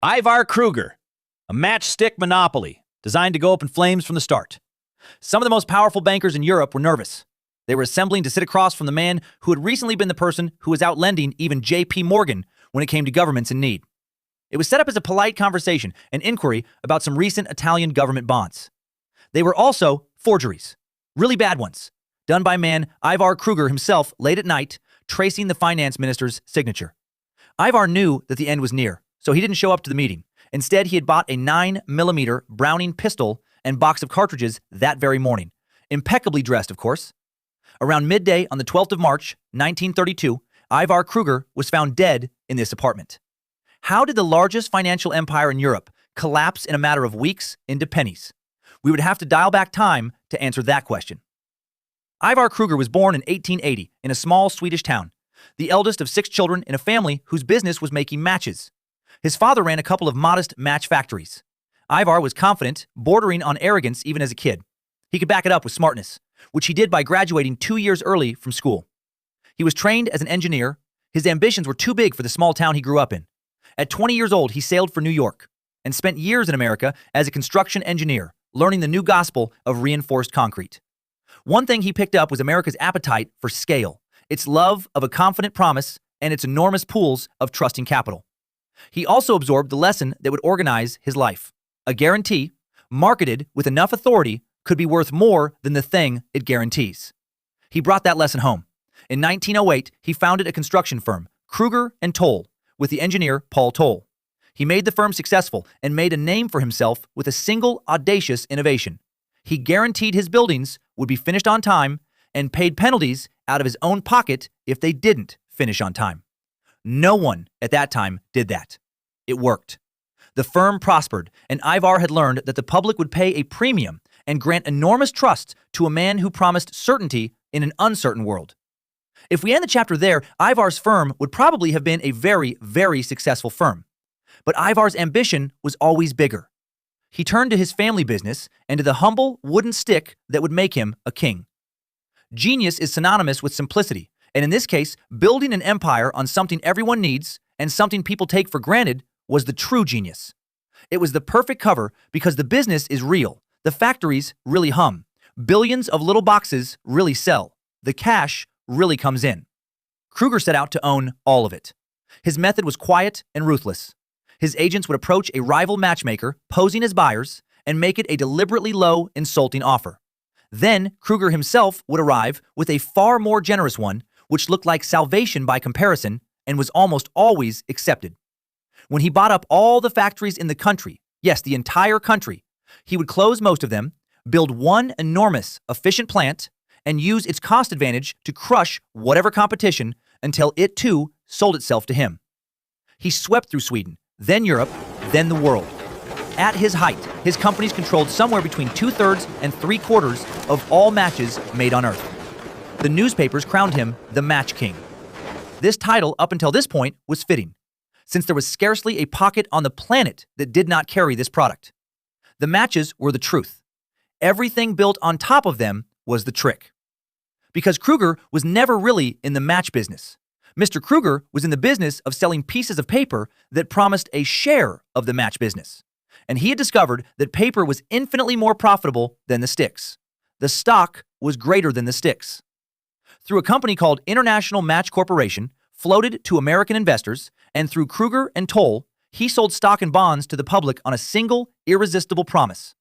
Ivar Kreuger, a matchstick monopoly designed to go up in flames from the start. Some of the most powerful bankers in Europe were nervous. They were assembling to sit across from the man who had recently been the person who was outlending even J.P. Morgan when it came to governments in need. It was set up as a polite conversation, an inquiry about some recent Italian government bonds. They were also forgeries, really bad ones, done by man Ivar Kreuger himself late at night, tracing the finance minister's signature. Ivar knew that the end was near, so he didn't show up to the meeting. Instead, he had bought a 9mm Browning pistol and box of cartridges that very morning. Impeccably dressed, of course. Around midday on the 12th of March, 1932, Ivar Kreuger was found dead in this apartment. How did the largest financial empire in Europe collapse in a matter of weeks into pennies? We would have to dial back time to answer that question. Ivar Kreuger was born in 1880 in a small Swedish town, the eldest of 6 children in a family whose business was making matches. His father ran a couple of modest match factories. Ivar was confident, bordering on arrogance even as a kid. He could back it up with smartness, which he did by graduating 2 years early from school. He was trained as an engineer. His ambitions were too big for the small town he grew up in. At 20 years old, he sailed for New York and spent years in America as a construction engineer, learning the new gospel of reinforced concrete. One thing he picked up was America's appetite for scale, its love of a confident promise, and its enormous pools of trusting capital. He also absorbed the lesson that would organize his life. A guarantee, marketed with enough authority, could be worth more than the thing it guarantees. He brought that lesson home. In 1908, he founded a construction firm, Kreuger and Toll, with the engineer Paul Toll. He made the firm successful and made a name for himself with a single audacious innovation. He guaranteed his buildings would be finished on time and paid penalties out of his own pocket if they didn't finish on time. No one at that time did that. It worked. The firm prospered, and Ivar had learned that the public would pay a premium and grant enormous trust to a man who promised certainty in an uncertain world. If we end the chapter there, Ivar's firm would probably have been a very, very successful firm. But Ivar's ambition was always bigger. He turned to his family business and to the humble wooden stick that would make him a king. Genius is synonymous with simplicity, and in this case, building an empire on something everyone needs and something people take for granted was the true genius. It was the perfect cover because the business is real. The factories really hum. Billions of little boxes really sell. The cash really comes in. Kreuger set out to own all of it. His method was quiet and ruthless. His agents would approach a rival matchmaker, posing as buyers, and make it a deliberately low, insulting offer. Then Kreuger himself would arrive with a far more generous one, which looked like salvation by comparison and was almost always accepted. When he bought up all the factories in the country, yes, the entire country, he would close most of them, build one enormous, efficient plant, and use its cost advantage to crush whatever competition until it too sold itself to him. He swept through Sweden, then Europe, then the world. At his height, his companies controlled somewhere between 2/3 and 3/4 of all matches made on Earth. The newspapers crowned him the Match King. This title, up until this point, was fitting, since there was scarcely a pocket on the planet that did not carry this product. The matches were the truth. Everything built on top of them was the trick. Because Kreuger was never really in the match business. Mr. Kreuger was in the business of selling pieces of paper that promised a share of the match business. And he had discovered that paper was infinitely more profitable than the sticks. The stock was greater than the sticks. Through a company called International Match Corporation, floated to American investors, and through Kreuger and Toll, he sold stock and bonds to the public on a single, irresistible promise.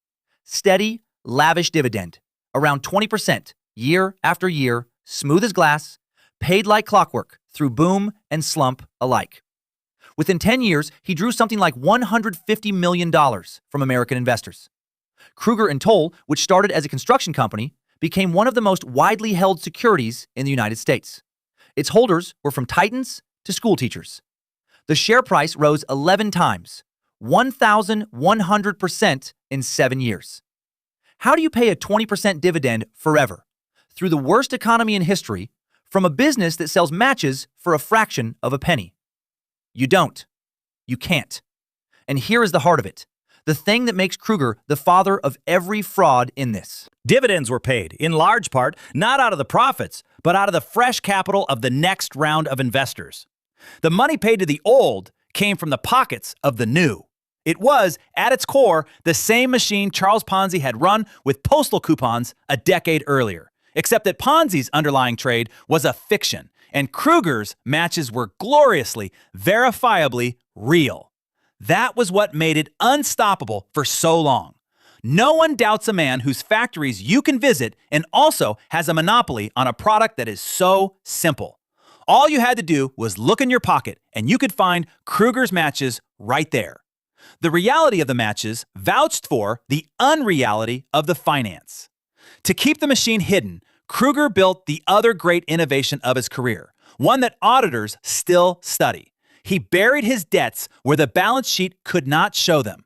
Steady, lavish dividend, around 20%, year after year, smooth as glass, paid like clockwork through boom and slump alike. Within 10 years, he drew something like $150 million from American investors. Kreuger and Toll, which started as a construction company, became one of the most widely held securities in the United States. Its holders were from titans to school teachers. The share price rose 11 times, 1,100% in 7 years. How do you pay a 20% dividend forever, through the worst economy in history, from a business that sells matches for a fraction of a penny? You don't. You can't. And here is the heart of it. The thing that makes Kreuger the father of every fraud in this. Dividends were paid, in large part, not out of the profits, but out of the fresh capital of the next round of investors. The money paid to the old came from the pockets of the new. It was, at its core, the same machine Charles Ponzi had run with postal coupons a decade earlier, except that Ponzi's underlying trade was a fiction, and Kreuger's matches were gloriously, verifiably real. That was what made it unstoppable for so long. No one doubts a man whose factories you can visit and also has a monopoly on a product that is so simple. All you had to do was look in your pocket and you could find Kreuger's matches right there. The reality of the matches vouched for the unreality of the finance. To keep the machine hidden, Kreuger built the other great innovation of his career, one that auditors still study. He buried his debts where the balance sheet could not show them.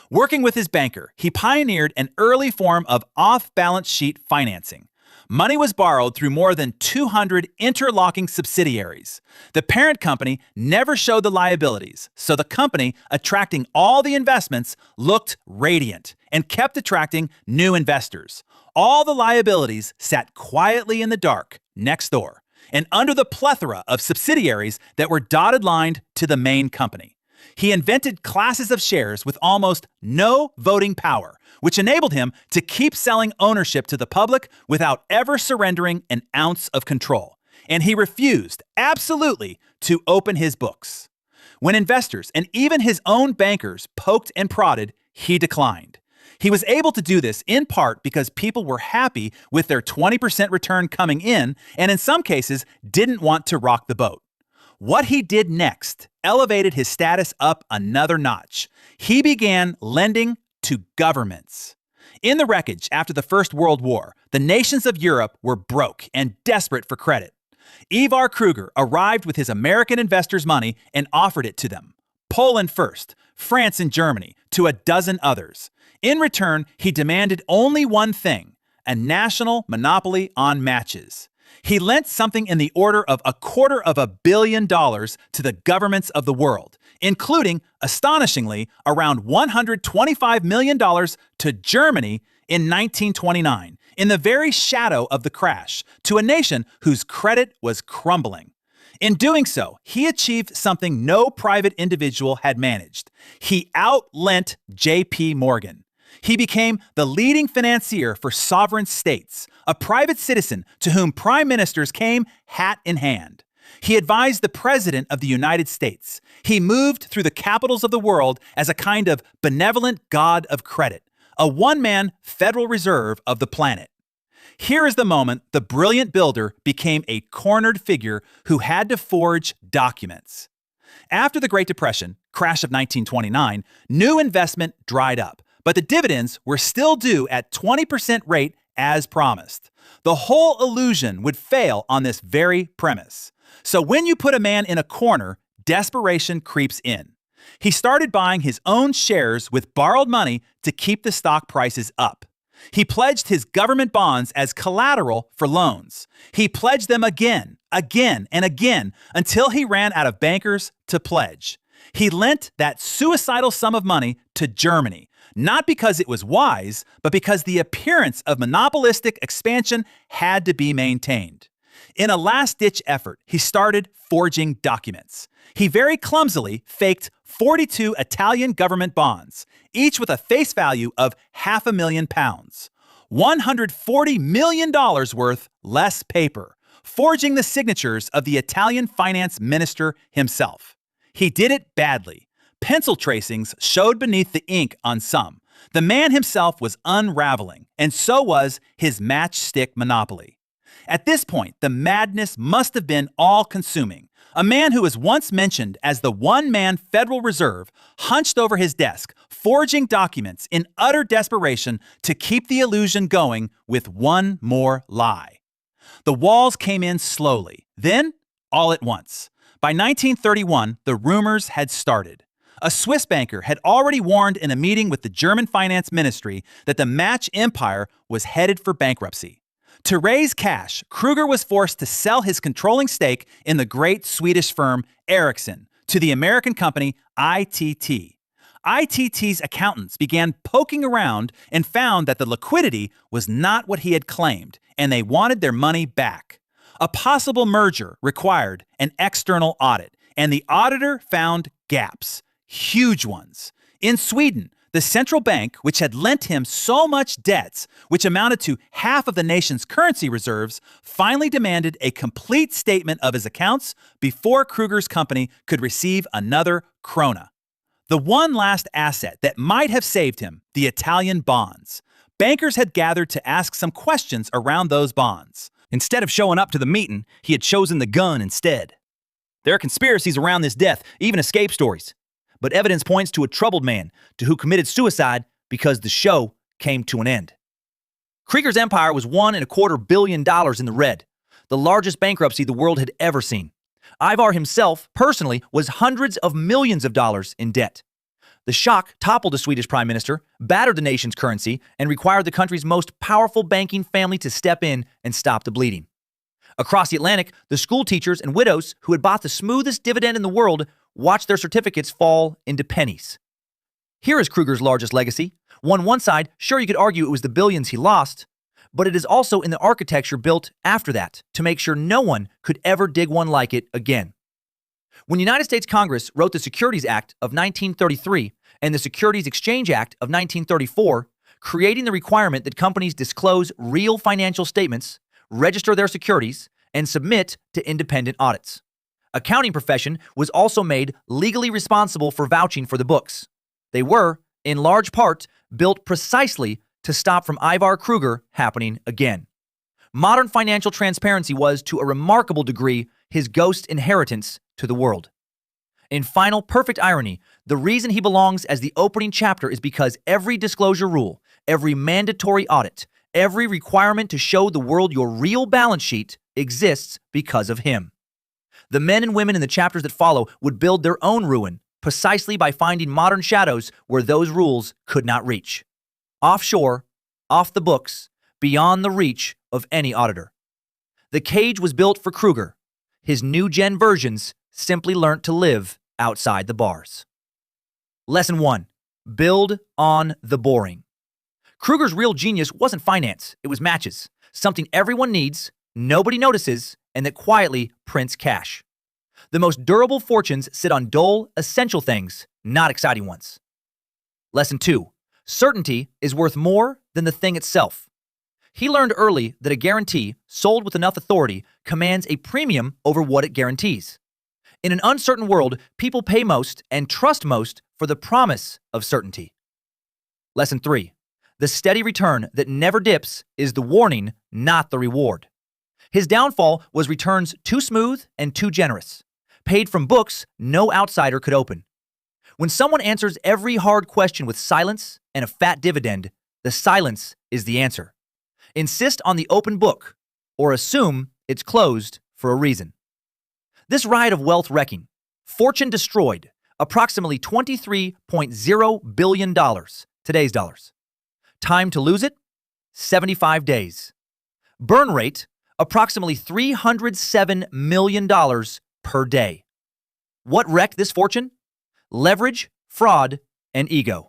Working with his banker, he pioneered an early form of off-balance sheet financing. Money was borrowed through more than 200 interlocking subsidiaries. The parent company never showed the liabilities, so the company attracting all the investments looked radiant and kept attracting new investors. All the liabilities sat quietly in the dark next door and under the plethora of subsidiaries that were dotted lined to the main company. He invented classes of shares with almost no voting power, which enabled him to keep selling ownership to the public without ever surrendering an ounce of control. And he refused, absolutely, to open his books. When investors and even his own bankers poked and prodded, he declined. He was able to do this in part because people were happy with their 20% return coming in and in some cases didn't want to rock the boat. What he did next elevated his status up another notch. He began lending to governments. In the wreckage after the First World War, the nations of Europe were broke and desperate for credit. Ivar Kreuger arrived with his American investors' money and offered it to them. Poland first, France and Germany, to a dozen others. In return, he demanded only one thing: a national monopoly on matches. He lent something in the order of $250 million to the governments of the world, including, astonishingly, around $125 million to Germany in 1929, in the very shadow of the crash, to a nation whose credit was crumbling. In doing so, he achieved something no private individual had managed. He outlent J.P. Morgan. He became the leading financier for sovereign states, a private citizen to whom prime ministers came hat in hand. He advised the President of the United States. He moved through the capitals of the world as a kind of benevolent god of credit, a one-man Federal Reserve of the planet. Here is the moment the brilliant builder became a cornered figure who had to forge documents. After the Great Depression, crash of 1929, new investment dried up, but the dividends were still due at 20% rate as promised. The whole illusion would fail on this very premise. So when you put a man in a corner, desperation creeps in. He started buying his own shares with borrowed money to keep the stock prices up. He pledged his government bonds as collateral for loans. He pledged them again, and again, until he ran out of bankers to pledge. He lent that suicidal sum of money to Germany, not because it was wise, but because the appearance of monopolistic expansion had to be maintained. In a last-ditch effort, he started forging documents. He very clumsily faked 42 Italian government bonds, each with a face value of £500,000. $140 million worth less paper, forging the signatures of the Italian finance minister himself. He did it badly. Pencil tracings showed beneath the ink on some. The man himself was unraveling, and so was his matchstick monopoly. At this point, the madness must have been all-consuming. A man who was once mentioned as the one-man Federal Reserve hunched over his desk, forging documents in utter desperation to keep the illusion going with one more lie. The walls came in slowly, then all at once. By 1931, the rumors had started. A Swiss banker had already warned in a meeting with the German finance ministry that the match empire was headed for bankruptcy. To raise cash, Kreuger was forced to sell his controlling stake in the great Swedish firm Ericsson to the American company ITT. ITT's accountants began poking around and found that the liquidity was not what he had claimed, and they wanted their money back. A possible merger required an external audit, and the auditor found gaps, huge ones. In Sweden, the central bank, which had lent him so much debts, which amounted to half of the nation's currency reserves, finally demanded a complete statement of his accounts before Kreuger's company could receive another krona. The one last asset that might have saved him, the Italian bonds. Bankers had gathered to ask some questions around those bonds. Instead of showing up to the meeting, he had chosen the gun instead. There are conspiracies around this death, even escape stories. But evidence points to a troubled man to who committed suicide because the show came to an end. Kreuger's empire was $1.25 billion in the red, the largest bankruptcy the world had ever seen. Ivar himself, personally, was hundreds of millions of dollars in debt. The shock toppled the Swedish prime minister, battered the nation's currency, and required the country's most powerful banking family to step in and stop the bleeding. Across the Atlantic, the school teachers and widows who had bought the smoothest dividend in the world watched their certificates fall into pennies. Here is Kreuger's largest legacy. On one side, sure, you could argue it was the billions he lost, but it is also in the architecture built after that to make sure no one could ever dig one like it again. When the United States Congress wrote the Securities Act of 1933 and the Securities Exchange Act of 1934, creating the requirement that companies disclose real financial statements, register their securities, and submit to independent audits. Accounting profession was also made legally responsible for vouching for the books. They were, in large part, built precisely to stop from Ivar Kreuger happening again. Modern financial transparency was, to a remarkable degree, his ghost inheritance to the world. In final perfect irony, the reason he belongs as the opening chapter is because every disclosure rule, every mandatory audit, every requirement to show the world your real balance sheet exists because of him. The men and women in the chapters that follow would build their own ruin precisely by finding modern shadows where those rules could not reach. Offshore, off the books, beyond the reach of any auditor. The cage was built for Kreuger. His new-gen versions simply learnt to live outside the bars. Lesson 1. Build on the boring. Kreuger's real genius wasn't finance, it was matches. Something everyone needs, nobody notices, and that quietly prints cash. The most durable fortunes sit on dull, essential things, not exciting ones. Lesson 2. Certainty is worth more than the thing itself. He learned early that a guarantee, sold with enough authority, commands a premium over what it guarantees. In an uncertain world, people pay most and trust most for the promise of certainty. Lesson 3. The steady return that never dips is the warning, not the reward. His downfall was returns too smooth and too generous, paid from books no outsider could open. When someone answers every hard question with silence and a fat dividend, the silence is the answer. Insist on the open book, or assume it's closed for a reason. This ride of wealth wrecking, fortune destroyed, approximately $23.0 billion, today's dollars. Time to lose it, 75 days. Burn rate, approximately $307 million per day. What wrecked this fortune? Leverage, fraud, and ego.